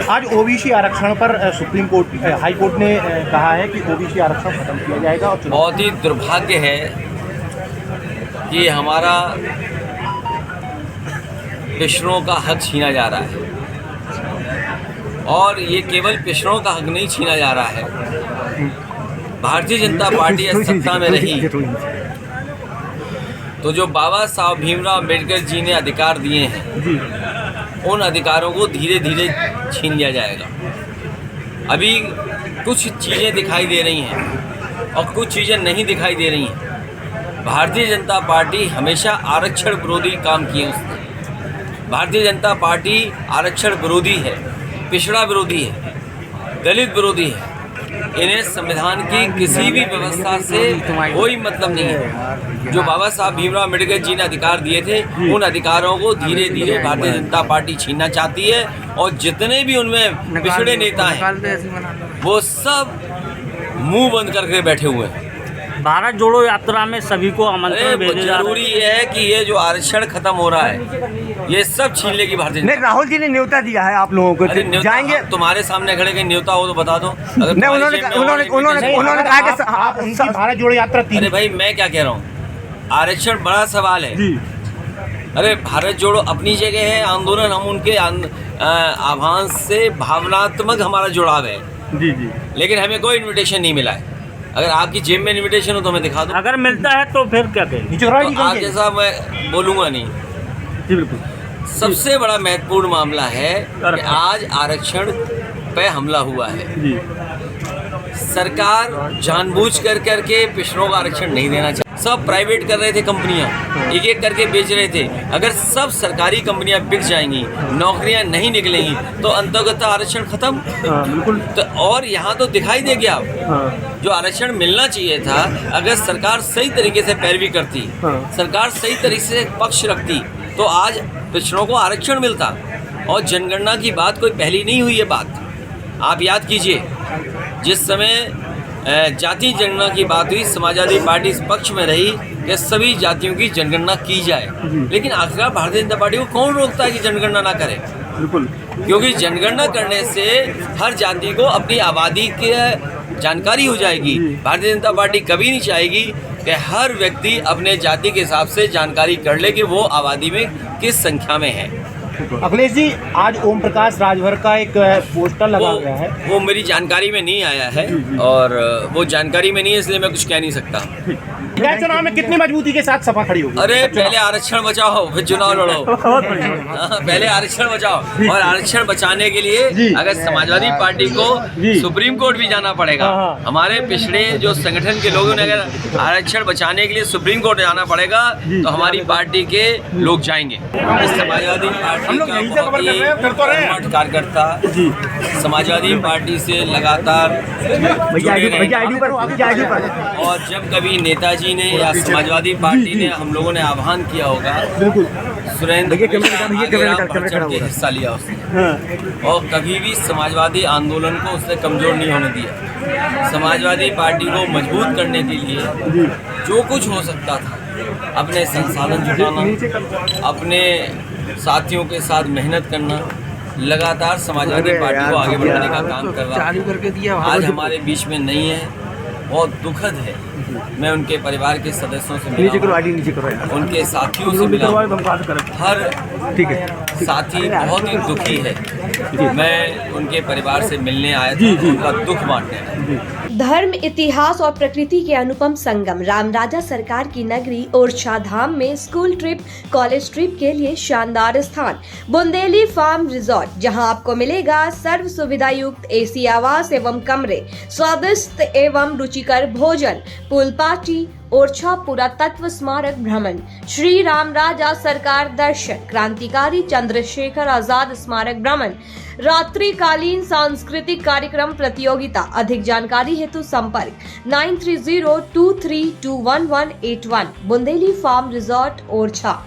आज ओबीसी आरक्षण पर सुप्रीम कोर्ट हाई कोर्ट ने कहा है कि ओबीसी आरक्षण खत्म किया जाएगा और बहुत ही दुर्भाग्य है कि हमारा पिछड़ों का हक छीना जा रहा है, और ये केवल पिछड़ों का हक नहीं छीना जा रहा है। भारतीय जनता पार्टी सत्ता में रही तो जो बाबा साहब भीमराव अम्बेडकर जी ने अधिकार दिए हैं, उन अधिकारों को धीरे धीरे छीन लिया जाएगा। अभी कुछ चीज़ें दिखाई दे रही हैं और कुछ चीज़ें नहीं दिखाई दे रही हैं। भारतीय जनता पार्टी हमेशा आरक्षण विरोधी काम किए उसने। भारतीय जनता पार्टी आरक्षण विरोधी है, पिछड़ा विरोधी है, दलित विरोधी है। इन्हें संविधान की किसी भी व्यवस्था से कोई मतलब नहीं है। जो बाबा साहब भीमराव अम्बेडकर जी ने अधिकार दिए थे, उन अधिकारों को धीरे धीरे भारतीय जनता पार्टी छीनना चाहती है, और जितने भी उनमें पिछड़े नेता हैं वो सब मुंह बंद करके बैठे हुए हैं। भारत जोड़ो यात्रा में सभी को आमंत्रण भेजे जा रहे हैं। जरूरी है कि ये जो आरक्षण खत्म हो रहा है, ये सब छीन लेगी भारतीय जनता। राहुल जी ने न्योता दिया है आप लोगों को, जाएंगे? तुम्हारे सामने खड़े के न्योता हो तो बता दो। उन्होंने कहा कि आप उनकी भारत जोड़ो यात्रा। अरे भाई, मैं क्या कह रहा हूँ, आरक्षण बड़ा सवाल है। अरे भारत जोड़ो अपनी जगह है आंदोलन, हम उनके आह्वान से भावनात्मक हमारा जुड़ाव है जी जी, लेकिन हमें कोई इन्विटेशन नहीं मिला है। अगर आपकी जेब में इन्विटेशन हो तो मैं दिखा दूं। अगर मिलता है तो फिर क्या कहेंगे? आप जैसा मैं बोलूँगा नहीं जी। बिल्कुल, सबसे बड़ा महत्वपूर्ण मामला है कि आज आरक्षण पे हमला हुआ है जी। सरकार जानबूझ करके पिछड़ों का आरक्षण नहीं देना चाहिए। सब प्राइवेट कर रहे थे, कंपनियां एक एक करके बेच रहे थे। अगर सब सरकारी कंपनियां बिक जाएंगी, नौकरियां नहीं निकलेंगी, तो अंतर्गत आरक्षण खत्म। बिल्कुल। तो और यहाँ तो दिखाई दे गया जो आरक्षण मिलना चाहिए था, अगर सरकार सही तरीके से पैरवी करती, सरकार सही तरीके से पक्ष रखती, तो आज पिछड़ों को आरक्षण मिलता। और जनगणना की बात कोई पहली नहीं हुई है बात। आप याद कीजिए, जिस समय जाति जनगणना की बात हुई, समाजवादी पार्टी इस पक्ष में रही कि सभी जातियों की जनगणना की जाए, लेकिन आखिरकार भारतीय जनता पार्टी को कौन रोकता है कि जनगणना ना करे? बिल्कुल, क्योंकि जनगणना करने से हर जाति को अपनी आबादी की जानकारी हो जाएगी। भारतीय जनता पार्टी कभी नहीं चाहेगी कि हर व्यक्ति अपने जाति के हिसाब से जानकारी कर ले कि वो आबादी में किस संख्या में है। अखिलेश जी, आज ओम प्रकाश राजभर का एक पोस्टर लगा गया है, वो मेरी जानकारी में नहीं आया है, और वो जानकारी में नहीं है, इसलिए मैं कुछ कह नहीं सकता। चुनाव में कितनी मजबूती के साथ सपा खड़ी होगी? अरे पहले आरक्षण बचाओ फिर चुनाव लड़ो। पहले आरक्षण बचाओ, और आरक्षण बचाने के लिए अगर समाजवादी पार्टी को सुप्रीम कोर्ट भी जाना पड़ेगा, हमारे पिछड़े जो संगठन के लोगों ने अगर आरक्षण बचाने के लिए सुप्रीम कोर्ट जाना पड़ेगा, तो हमारी पार्टी के लोग जाएंगे। समाजवादी पार्टी का बहुत ही कर्मठ कार्यकर्ता समाजवादी पार्टी से लगातार और जब कभी नेताजी ने या समाजवादी पार्टी ने, हम लोगों ने आह्वान किया होगा, सुरेंद्र के हिस्सा लिया उसने, और कभी भी समाजवादी आंदोलन को उसने कमजोर नहीं होने दिया। समाजवादी पार्टी को मजबूत करने के लिए जो कुछ हो सकता था, अपने संसाधन जुटाना, अपने साथियों के साथ मेहनत करना, लगातार समाजवादी पार्टी को आगे बढ़ाने का काम कर रहा है। आज हमारे बीच में नहीं है, बहुत दुखद है। मैं उनके परिवार के सदस्यों से मिला, उनके साथियों से मिला, हर साथी बहुत ही दुखी है। मैं उनके परिवार से मिलने आया था, उनका दुख बांटने। धर्म, इतिहास और प्रकृति के अनुपम संगम रामराजा सरकार की नगरी ओरछा धाम में स्कूल ट्रिप, कॉलेज ट्रिप के लिए शानदार स्थान बुंदेली फार्म रिजॉर्ट, जहां आपको मिलेगा सर्व सुविधा युक्त एसी आवास एवं कमरे, स्वादिष्ट एवं रुचिकर भोजन, पूल पार्टी, ओरछा पुरातत्व स्मारक भ्रमण, श्री रामराजा सरकार दर्शन, क्रांतिकारी चंद्रशेखर आजाद स्मारक भ्रमण, रात्रिकालीन सांस्कृतिक कार्यक्रम प्रतियोगिता। अधिक जानकारी हेतु संपर्क 9302321181। Bundeli farm resort, Orchha.